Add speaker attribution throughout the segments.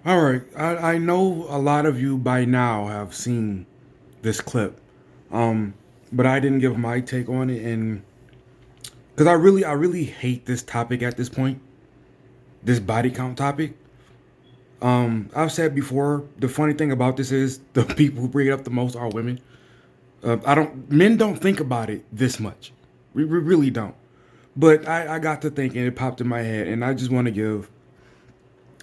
Speaker 1: All right, I know a lot of you by now have seen this clip, um, but I didn't give my take on it, and because I really hate this topic at this point, this body count topic. I've said before, the funny thing about this is the people who bring it up the most are women. Men don't think about it this much. We really don't. But I got to thinking, it popped in my head, and I just want to give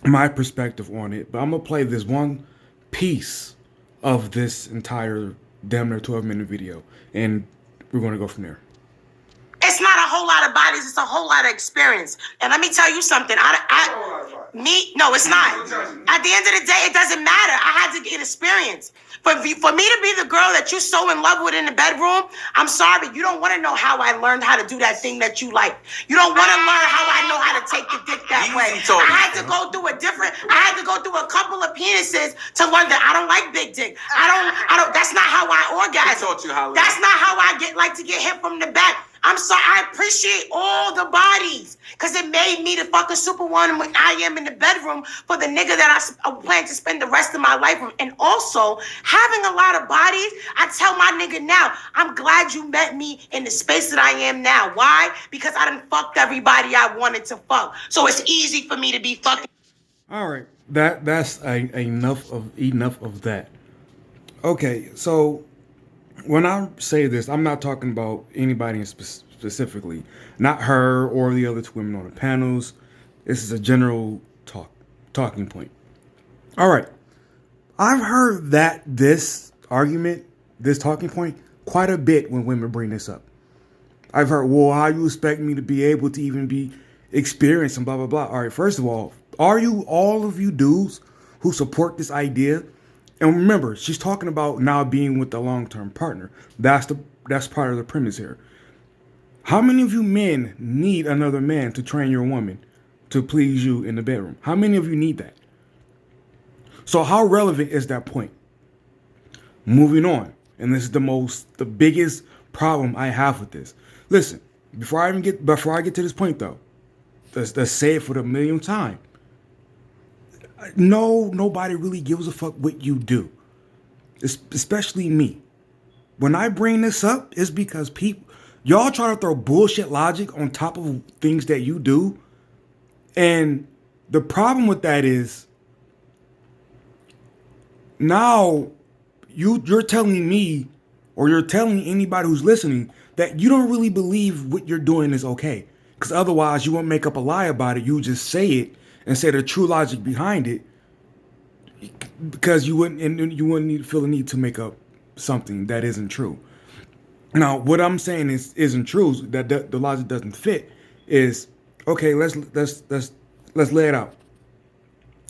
Speaker 1: my perspective on it. But I'm gonna play this one piece of this entire damn near 12-minute video, and we're gonna go from there.
Speaker 2: It's not a whole lot of bodies. It's a whole lot of experience. And let me tell you something. No, it's not. At the end of the day, it doesn't matter. I had to get experience. For me to be the girl that you're so in love with in the bedroom, I'm sorry. You don't want to know how I learned how to do that thing that you like. You don't want to learn how I know how to take the dick that way. I had to go through a couple of penises to learn that I don't like big dick. That's not how I orgasm. That's not how I like to get hit from the back. I'm sorry. I appreciate all the bodies because it made me the fucking superwoman I am in the bedroom for the nigga that I plan to spend the rest of my life with. And also, having a lot of bodies, I tell my nigga now, I'm glad you met me in the space that I am now. Why? Because I done fucked everybody I wanted to fuck. So it's easy for me to be fucking.
Speaker 1: All right, that's enough of that. Okay, so when I say this, I'm not talking about anybody specifically, not her or the other two women on the panels. This is a general talking point. All right, I've heard this argument, this talking point, quite a bit when women bring this up. I've heard, well, how you expect me to be able to even be experienced and blah blah blah. All right, first of all of you dudes who support this idea? And remember, she's talking about now being with a long-term partner. That's part of the premise here. How many of you men need another man to train your woman to please you in the bedroom? How many of you need that? So how relevant is that point? Moving on. And this is the biggest problem I have with this. Listen, before I get to this point though, let's say it for the millionth time. No, nobody really gives a fuck what you do, especially me. When I bring this up, it's because y'all try to throw bullshit logic on top of things that you do, and the problem with that is now you're telling me, or you're telling anybody who's listening, that you don't really believe what you're doing is okay. Because otherwise, you won't make up a lie about it. You just say it and say the true logic behind it, because you wouldn't feel the need to make up something that isn't true. Now, what I'm saying isn't true. That the logic doesn't fit. Is okay. Let's lay it out.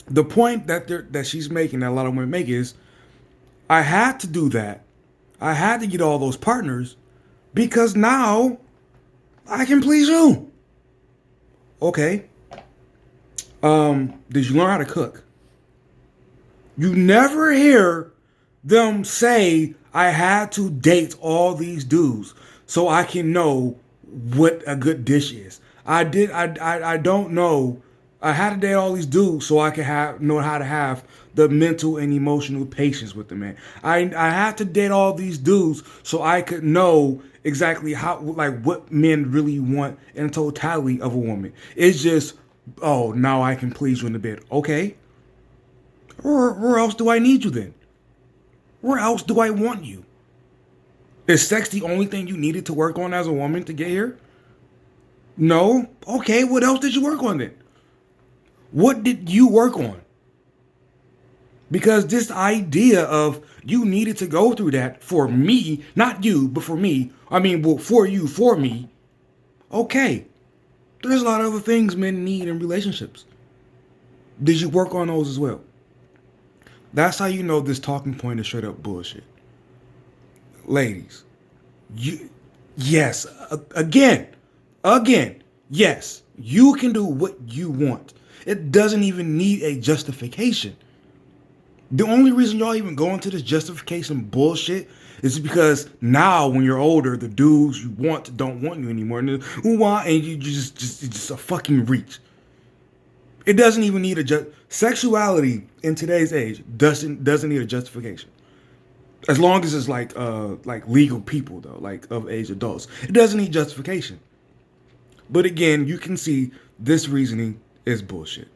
Speaker 1: The point that she's making, that a lot of women make, is I had to do that. I had to get all those partners because now I can please you. Okay. Did you learn how to cook? You never hear them say, I had to date all these dudes so I can know what a good dish is. I don't know. I had to date all these dudes so I can know how to have the mental and emotional patience with the man. I had to date all these dudes so I could know exactly what men really want in totality of a woman. It's just, oh, now I can please you in the bed. Okay. Where else do I need you then? Where else do I want you? Is sex the only thing you needed to work on as a woman to get here? No? Okay, what else did you work on then? What did you work on? Because this idea of you needed to go through that for me, not you, but for me. I mean, well, for you, for me. Okay. There's a lot of other things men need in relationships. Did you work on those as well? That's how you know this talking point is straight up bullshit. Ladies, yes, again, yes, you can do what you want. It doesn't even need a justification. The only reason y'all even go into this justification bullshit is because now when you're older, the dudes you want don't want you anymore. And you just it's just a fucking reach. It doesn't even need sexuality in today's age doesn't need a justification. As long as it's like legal people though, like of age adults. It doesn't need justification. But again, you can see this reasoning is bullshit.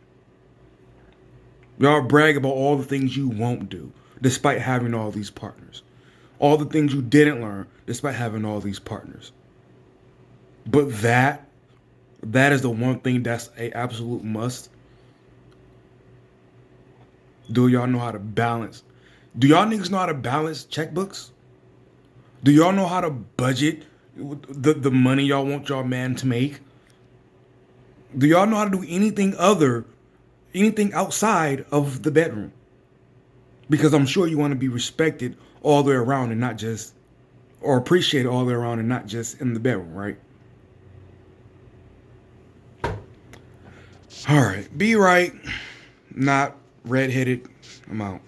Speaker 1: Y'all brag about all the things you won't do, despite having all these partners. All the things you didn't learn, despite having all these partners. But that is the one thing that's a absolute must. Do y'all know how to balance? Do y'all niggas know how to balance checkbooks? Do y'all know how to budget the money y'all want y'all man to make? Do y'all know how to do anything outside of the bedroom? Because I'm sure you want to be respected all the way around and not just, or appreciated all the way around and not just in the bedroom, right? All right, be right, not redheaded. I'm out.